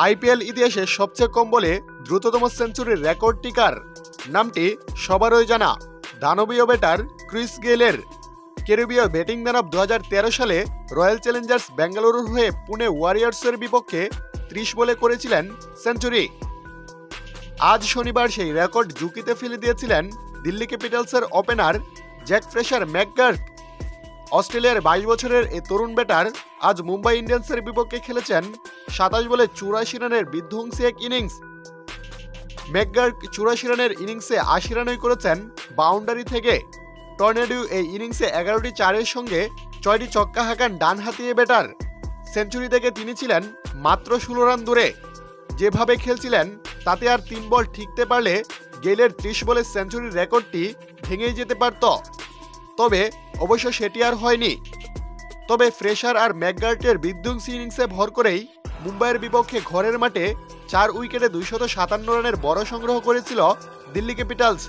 IPL ইতিহাসে সবচেয়ে কম বলে দ্রুততম সেঞ্চুরির রেকর্ডটি কার? নামটি সবারই জানা, দানবীয় ব্যাটার ক্রিস গেইলের। ক্যারিবীয় ব্যাটিং দানব 2013 সালে রয়্যাল চ্যালেঞ্জার্স বেঙ্গালুরুর হয়ে পুনে ওয়ারিয়র্সের বিপক্ষে 30 বলে করেছিলেন সেঞ্চুরি। আজ শনিবার সেই রেকর্ড ঝুঁকিতে ফেলে দিয়েছিলেন দিল্লি ক্যাপিটালসের ওপেনার জ্যাক ফ্রেশার ম্যাকগার্ক। অস্ট্রেলিয়ার 22 বছরের এই তরুণ ব্যাটার আজ মুম্বাই ইন্ডিয়ান্সের বিপক্ষে খেলেছেন 27 বলে 84 রানের বিধ্বংসী এক ইনিংস। ম্যাকগার্ক 84 রানের ইনিংসে 80 রানই করেছেন বাউন্ডারি থেকে। টর্নেডো এই ইনিংসে 11টি চারের সঙ্গে 6টি ছক্কা হাঁকান ডানহাতি ব্যাটার। সেঞ্চুরি থেকে তিনি ছিলেন মাত্র 16 রান দূরে। যেভাবে খেলছিলেন তাতে আর 3 বল ঠিকতে পারলে গেইলের 30 বলে সেঞ্চুরির রেকর্ডটি ভেঙেই যেতে পারত। তবে অবশ্য সেটি আর হয়নি। তবে ফ্রেশার আর ম্যাকগার্কের বিধ্বংসী ইনিংসে ভর করেই মুম্বাইয়ের বিপক্ষে ঘরের মাঠে 4 উইকেটে 257 রানের বড় সংগ্রহ করেছিল দিল্লি ক্যাপিটালস।